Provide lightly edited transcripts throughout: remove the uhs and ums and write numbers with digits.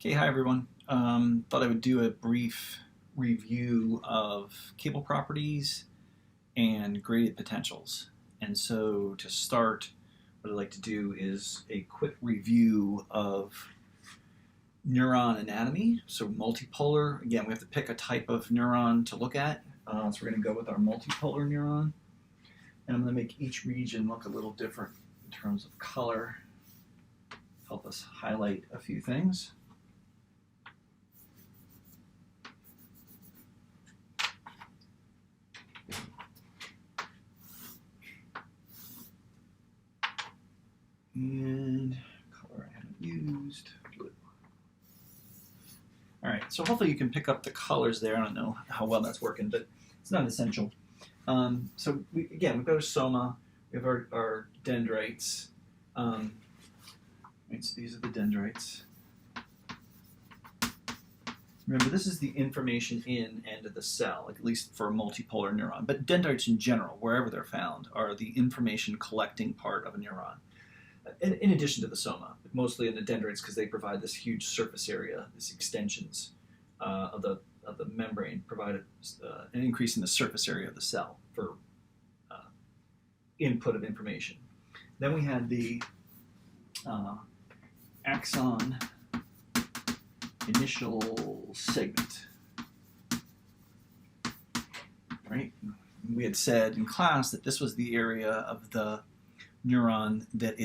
Okay, hi everyone. Thought I would do a brief review of cable properties and graded potentials. And so to start, what I'd like to do is a quick review of neuron anatomy. So multipolar, again, we have to pick a type of neuron to look at. So we're going to go with our multipolar neuron. And I'm going to make each region look a little different in terms of color, help us highlight a few things. And color I haven't used, blue. All right, so hopefully you can pick up the colors there. I don't know how well that's working, but it's not essential. So we've got our soma, we have our dendrites. Right, so these are the dendrites. Remember, this is the information in end of the cell, at least for a multipolar neuron. But dendrites in general, wherever they're found, are the information collecting part of a neuron. In addition to the soma, but mostly in the dendrites because they provide this huge surface area, these extensions of the membrane provide an increase in the surface area of the cell for input of information. Then we had the axon initial segment. Right? We had said in class that this was the area of the neuron that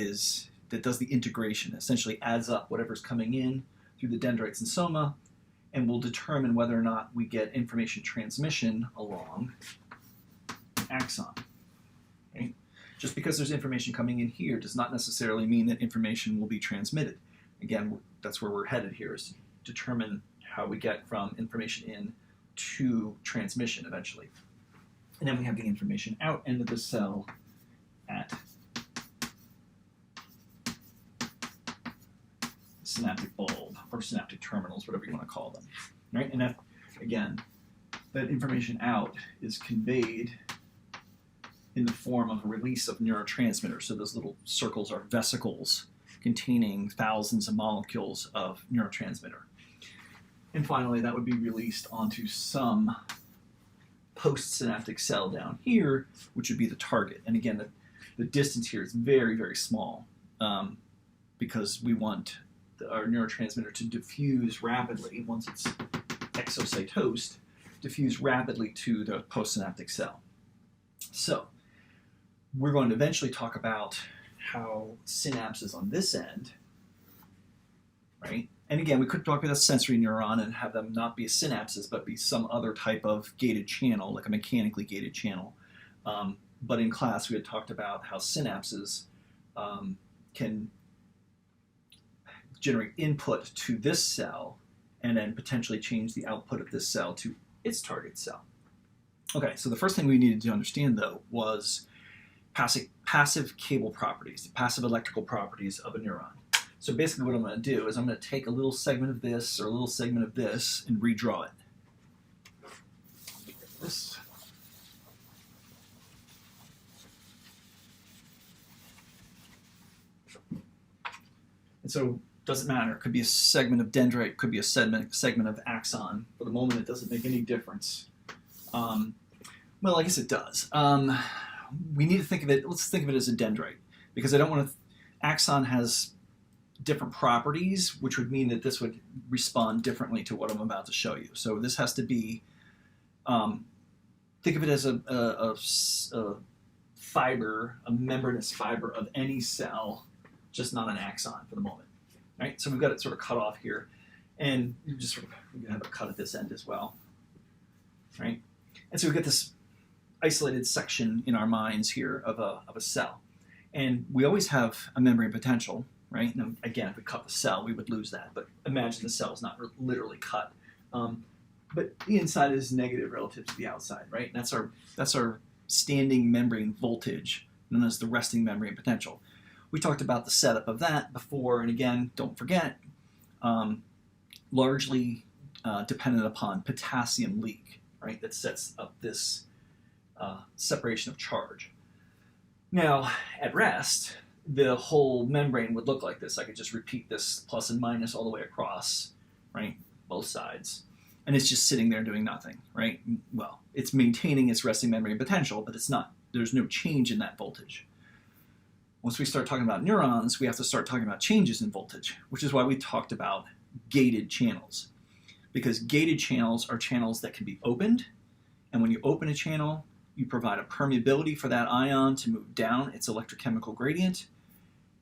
does the integration, essentially adds up whatever's coming in through the dendrites and soma, and will determine whether or not we get information transmission along axon. Right? Just because there's information coming in here does not necessarily mean that information will be transmitted. Again, that's where we're headed here, is to determine how we get from information in to transmission eventually. And then we have the information out end of the cell at synaptic bulb or synaptic terminals, whatever you want to call them. Right? And that, again, that information out is conveyed in the form of a release of neurotransmitters. So those little circles are vesicles containing thousands of molecules of neurotransmitter. And finally, that would be released onto some postsynaptic cell down here, which would be the target. And again, the distance here is very, very small because we want our neurotransmitter to diffuse rapidly once it's exocytosed, diffuse rapidly to the postsynaptic cell. So we're going to eventually talk about how synapses on this end, right? And again, we could talk about a sensory neuron and have them not be synapses, but be some other type of gated channel, like a mechanically gated channel. But in class, we had talked about how synapses can generate input to this cell and then potentially change the output of this cell to its target cell. Okay, so the first thing we needed to understand, though, was passive cable properties, the passive electrical properties of a neuron. So basically what I'm going to do is I'm going to take a little segment of this or a little segment of this and redraw it. This. And so doesn't matter. It could be a segment of dendrite, it could be a segment of axon. For the moment, it doesn't make any difference. Well, I guess it does. We need to think of it, let's think of it as a dendrite, because I don't want to, axon has different properties, which would mean that this would respond differently to what I'm about to show you. So this has to be, think of it as a fiber, a membranous fiber of any cell, just not an axon for the moment. Right? So we've got it sort of cut off here, and you just sort of we can have a cut at this end as well. Right? And so we get this isolated section in our minds here of a cell. And we always have a membrane potential, right? Now, again, if we cut the cell, we would lose that, but imagine the cell is not literally cut. But the inside is negative relative to the outside, right? And that's our standing membrane voltage, known as the resting membrane potential. We talked about the setup of that before, and again, don't forget, largely dependent upon potassium leak, right? That sets up this separation of charge. Now, at rest, the whole membrane would look like this. I could just repeat this plus and minus all the way across, right? Both sides. And it's just sitting there doing nothing, right? Well, it's maintaining its resting membrane potential, but it's not. There's no change in that voltage. Once we start talking about neurons, we have to start talking about changes in voltage, which is why we talked about gated channels. Because gated channels are channels that can be opened, and when you open a channel, you provide a permeability for that ion to move down its electrochemical gradient.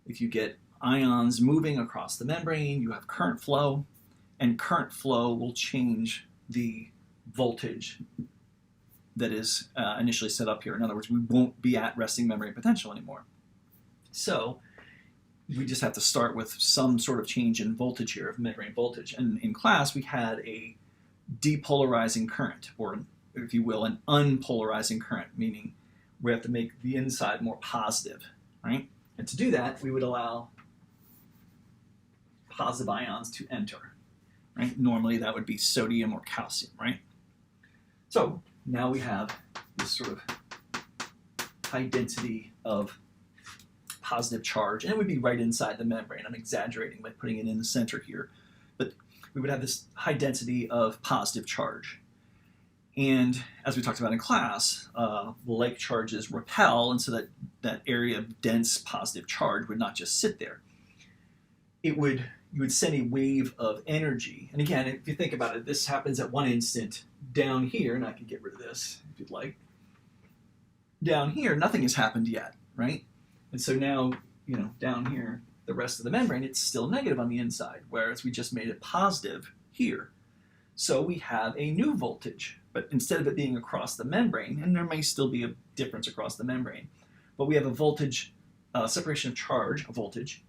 If you get ions moving across the membrane, you have current flow, and current flow will change the voltage that is initially set up here. In other words, we won't be at resting membrane potential anymore. So we just have to start with some sort of change in voltage here, of membrane voltage. And in class, we had a depolarizing current, or if you will, an unpolarizing current, meaning we have to make the inside more positive, right? And to do that, we would allow positive ions to enter, right? Normally that would be sodium or calcium, right? So now we have this sort of high density of positive charge, and it would be right inside the membrane. I'm exaggerating by putting it in the center here, but we would have this high density of positive charge. And as we talked about in class, like charges repel, and so that area of dense positive charge would not just sit there. You would send a wave of energy. And again, if you think about it, this happens at one instant down here, and I can get rid of this if you'd like. Down here, nothing has happened yet, right? And so now, down here, the rest of the membrane, it's still negative on the inside, whereas we just made it positive here. So we have a new voltage, but instead of it being across the membrane, and there may still be a difference across the membrane, but we have a voltage, separation of charge, a voltage,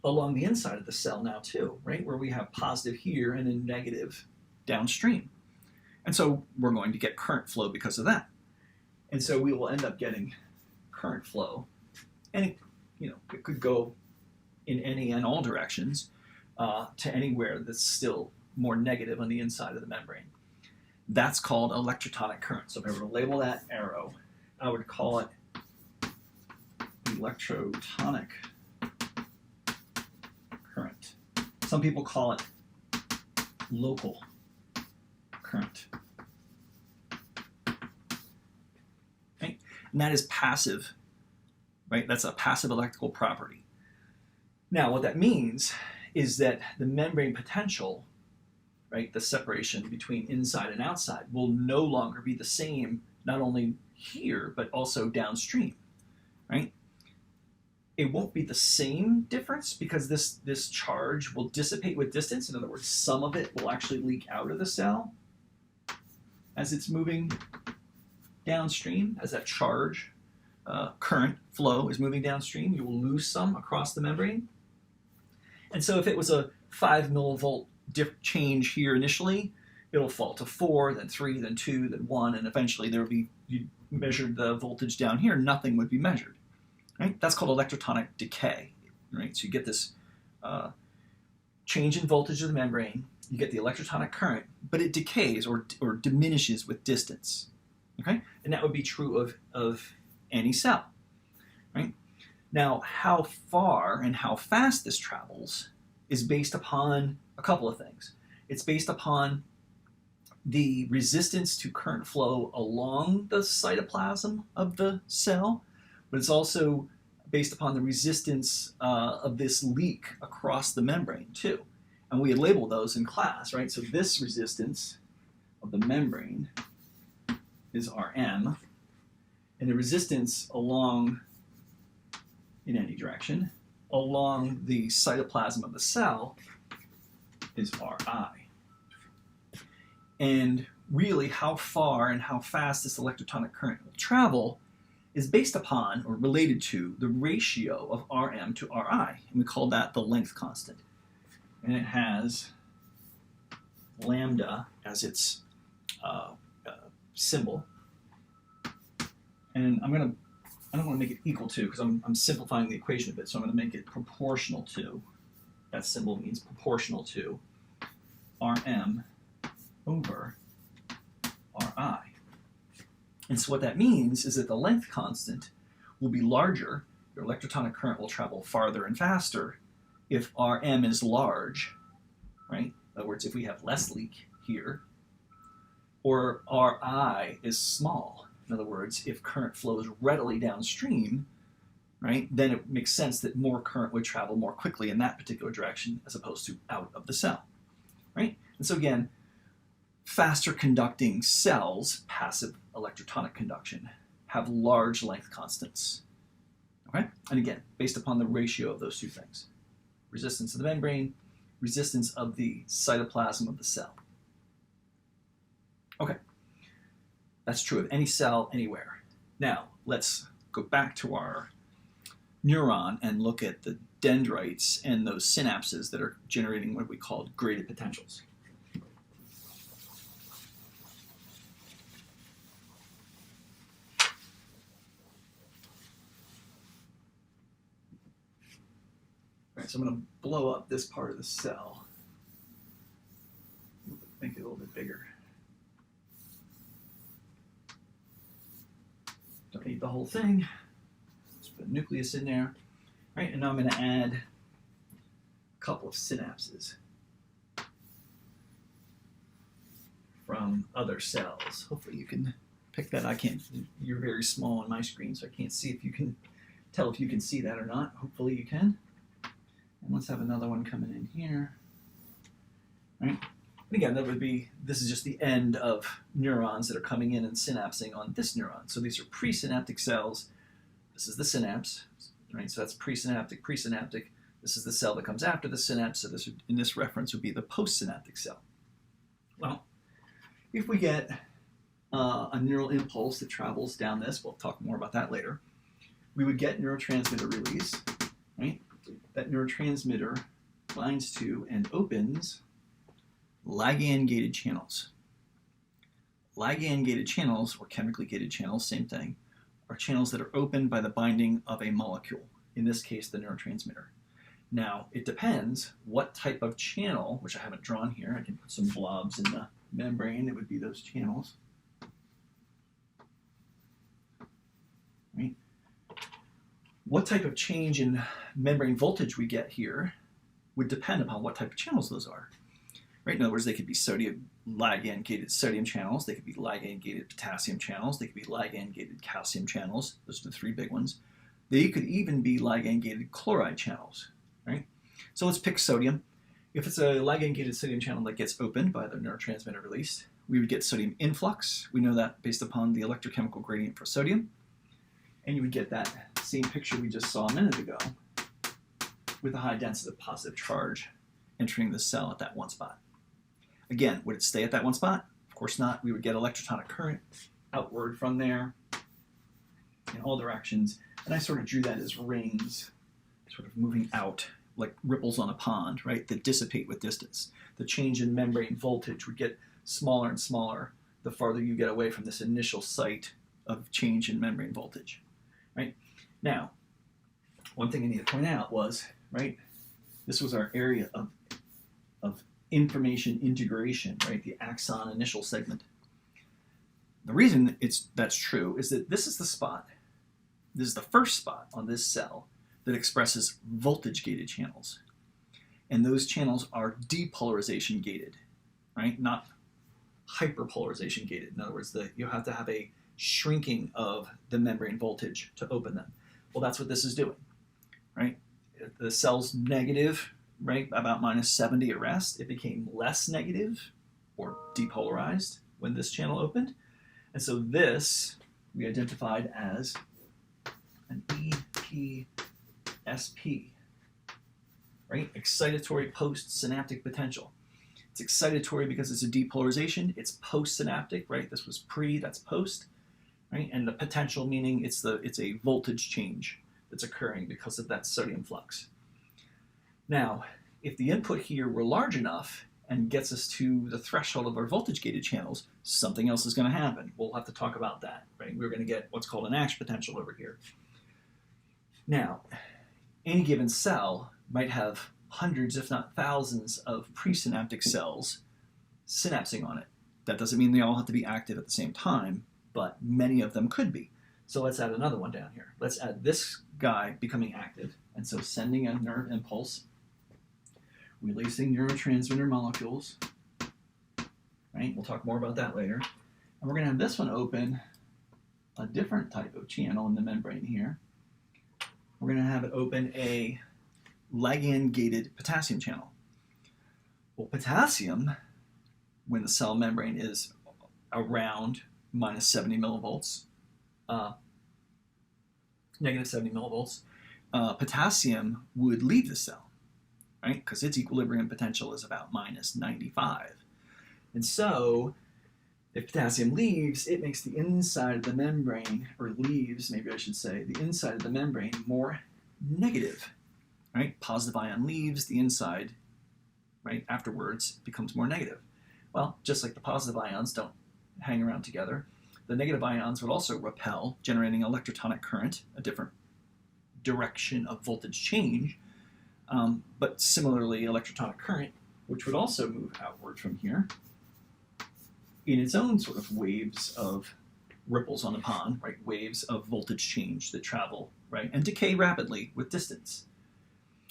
along the inside of the cell now too, right? Where we have positive here and then negative downstream. And so we're going to get current flow because of that. And so we will end up getting current flow. And it could go in any and all directions to anywhere that's still more negative on the inside of the membrane. That's called electrotonic current. So if I were to label that arrow, I would call it electrotonic current. Some people call it local current. Right? And that is passive, right? That's a passive electrical property. Now, what that means is that the membrane potential, right, the separation between inside and outside, will no longer be the same, not only here, but also downstream, right? It won't be the same difference because this charge will dissipate with distance. In other words, some of it will actually leak out of the cell as it's moving downstream, as that charge, current flow is moving downstream. You will lose some across the membrane. And so if it was a 5 millivolt change here initially, it'll fall to 4, then 3, then 2, then 1, and eventually there will be, you measured the voltage down here, nothing would be measured. Right? That's called electrotonic decay. Right? So you get this change in voltage of the membrane, you get the electrotonic current, but it decays or diminishes with distance. Okay? And that would be true of any cell. Right? Now, how far and how fast this travels is based upon a couple of things. It's based upon the resistance to current flow along the cytoplasm of the cell, but it's also based upon the resistance of this leak across the membrane too. And we had labeled those in class, right? So this resistance of the membrane is Rm, and the resistance along, in any direction, along the cytoplasm of the cell is Ri. And really how far and how fast this electrotonic current will travel is based upon or related to the ratio of Rm to Ri, and we call that the length constant. And it has lambda as its symbol. And I don't want to make it equal to because I'm simplifying the equation a bit, so I'm going to make it proportional to. That symbol means proportional to Rm over Ri. And so what that means is that the length constant will be larger, your electrotonic current will travel farther and faster if Rm is large, right? In other words, if we have less leak here, or our eye is small, in other words, if current flows readily downstream, right, then it makes sense that more current would travel more quickly in that particular direction as opposed to out of the cell, right? And so again, faster conducting cells, passive electrotonic conduction, have large length constants, okay? And again, based upon the ratio of those two things, resistance of the membrane, resistance of the cytoplasm of the cell. Okay, that's true of any cell anywhere. Now, let's go back to our neuron and look at the dendrites and those synapses that are generating what we call graded potentials. All right, so I'm going to blow up this part of the cell, make it a little bit bigger. Don't need the whole thing. Just put a nucleus in there. All right, and now I'm going to add a couple of synapses from other cells. Hopefully you can pick that. I can't, you're very small on my screen, so I can't see if you can tell if you can see that or not. Hopefully you can. And let's have another one coming in here. All right. And again, that would be, this is just the end of neurons that are coming in and synapsing on this neuron. So these are presynaptic cells. This is the synapse, right? So that's presynaptic, presynaptic. This is the cell that comes after the synapse. So this would, in this reference, would be the postsynaptic cell. Well, if we get a neural impulse that travels down this, we'll talk more about that later, we would get neurotransmitter release, right? That neurotransmitter binds to and opens ligand-gated channels. Ligand-gated channels, or chemically gated channels, same thing, are channels that are opened by the binding of a molecule, in this case the neurotransmitter. Now, it depends what type of channel, which I haven't drawn here. I can put some blobs in the membrane. It would be those channels. Right? What type of change in membrane voltage we get here would depend upon what type of channels those are. Right? In other words, they could be sodium ligand-gated sodium channels. They could be ligand-gated potassium channels. They could be ligand-gated calcium channels. Those are the three big ones. They could even be ligand-gated chloride channels. Right? So let's pick sodium. If it's a ligand-gated sodium channel that gets opened by the neurotransmitter release, we would get sodium influx. We know that based upon the electrochemical gradient for sodium. And you would get that same picture we just saw a minute ago with a high density of positive charge entering the cell at that one spot. Again, would it stay at that one spot? Of course not. We would get electrotonic current outward from there in all directions. And I sort of drew that as rings, sort of moving out like ripples on a pond, right, that dissipate with distance. The change in membrane voltage would get smaller and smaller the farther you get away from this initial site of change in membrane voltage, right? Now, one thing I need to point out was, right, this was our area of information integration, right, the axon initial segment. The reason that's true is that this is the spot, this is the first spot on this cell that expresses voltage-gated channels. And those channels are depolarization gated, right, not hyperpolarization gated. In other words, you have to have a shrinking of the membrane voltage to open them. Well, that's what this is doing, right? The cell's negative, right, about -70 at rest. It became less negative or depolarized when this channel opened. And so this we identified as an EPSP, right? Excitatory postsynaptic potential. It's excitatory because it's a depolarization. It's postsynaptic, right? This was pre, that's post, right? And the potential meaning it's a voltage change that's occurring because of that sodium flux. Now, if the input here were large enough and gets us to the threshold of our voltage-gated channels, something else is going to happen. We'll have to talk about that, right? We're going to get what's called an Nash potential over here. Now, any given cell might have hundreds, if not thousands, of presynaptic cells synapsing on it. That doesn't mean they all have to be active at the same time, but many of them could be. So let's add another one down here. Let's add this guy becoming active, and so sending a nerve impulse. releasing neurotransmitter molecules, right? We'll talk more about that later. And we're going to have this one open a different type of channel in the membrane here. We're going to have it open a ligand-gated potassium channel. Well, potassium, when the cell membrane is around minus 70 millivolts, negative 70 millivolts, potassium would leave the cell, right? Because its equilibrium potential is about minus 95. And so, if potassium leaves, it makes the inside of the membrane, or leaves, maybe I should say, the inside of the membrane more negative, right? Positive ion leaves, the inside, right, afterwards becomes more negative. Well, just like the positive ions don't hang around together, the negative ions would also repel, generating electrotonic current, a different direction of voltage change, but similarly electrotonic current, which would also move outward from here in its own sort of waves of ripples on a pond, right? Waves of voltage change that travel, right? And decay rapidly with distance.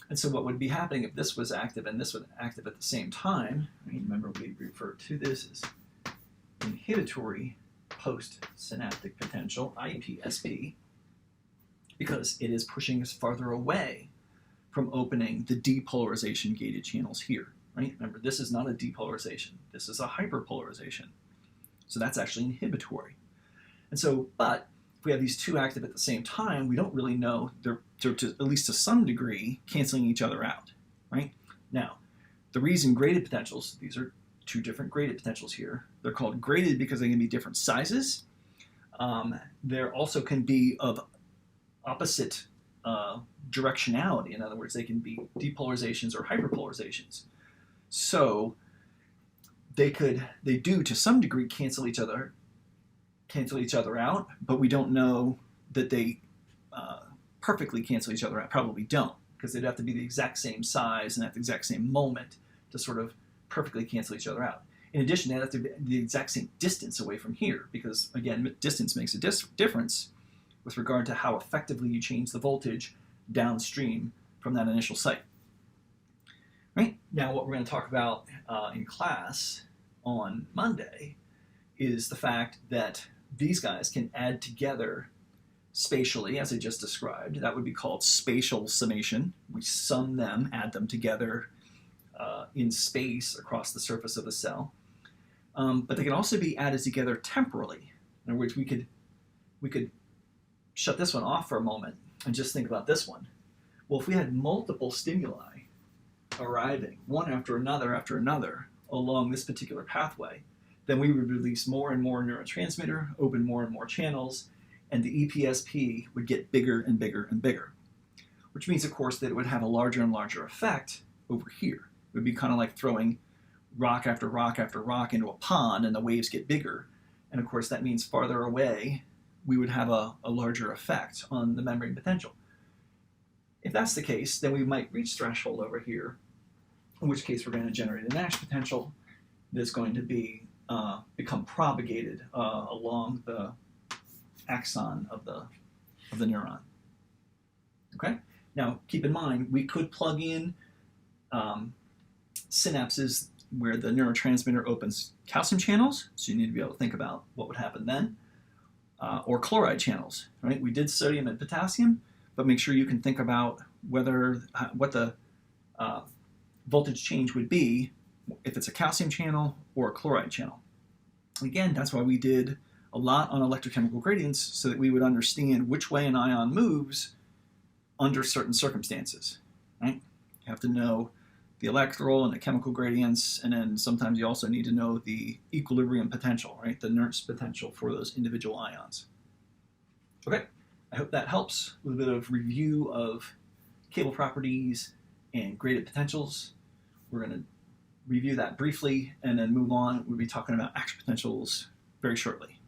And so what would be happening if this was active and this was active at the same time, right? Remember we refer to this as inhibitory postsynaptic potential, IPSP, because it is pushing us farther away from opening the depolarization gated channels here, right? Remember, this is not a depolarization. This is a hyperpolarization. So that's actually inhibitory. And so, but if we have these two active at the same time, we don't really know they're, at least to some degree, canceling each other out, right? Now, the reason graded potentials, these are two different graded potentials here. They're called graded because they can be different sizes. There also can be of opposite directionality. In other words, they can be depolarizations or hyperpolarizations. So they do to some degree cancel each other out, but we don't know that they perfectly cancel each other out. Probably don't, because they'd have to be the exact same size and at the exact same moment to sort of perfectly cancel each other out. In addition, they'd have to be the exact same distance away from here, because again, distance makes a difference with regard to how effectively you change the voltage downstream from that initial site. Right? Now, what we're going to talk about in class on Monday is the fact that these guys can add together spatially, as I just described. That would be called spatial summation. We sum them, add them together in space across the surface of the cell. But they can also be added together temporally. In other words, we could shut this one off for a moment and just think about this one. Well, if we had multiple stimuli arriving, one after another, along this particular pathway, then we would release more and more neurotransmitter, open more and more channels, and the EPSP would get bigger and bigger and bigger. Which means, of course, that it would have a larger and larger effect over here. It would be kind of like throwing rock after rock after rock into a pond, and the waves get bigger. And of course, that means farther away, we would have a larger effect on the membrane potential. If that's the case, then we might reach threshold over here, in which case we're going to generate a Nash potential that's going to be become propagated along the axon of the neuron. Okay? Now, keep in mind, we could plug in synapses where the neurotransmitter opens calcium channels, so you need to be able to think about what would happen then, or chloride channels, right? We did sodium and potassium, but make sure you can think about what the voltage change would be if it's a calcium channel or a chloride channel. Again, that's why we did a lot on electrochemical gradients, so that we would understand which way an ion moves under certain circumstances, right? You have to know the electrical and the chemical gradients, and then sometimes you also need to know the equilibrium potential, right? The Nernst potential for those individual ions. Okay, I hope that helps with a bit of review of cable properties and graded potentials. We're going to review that briefly and then move on. We'll be talking about action potentials very shortly.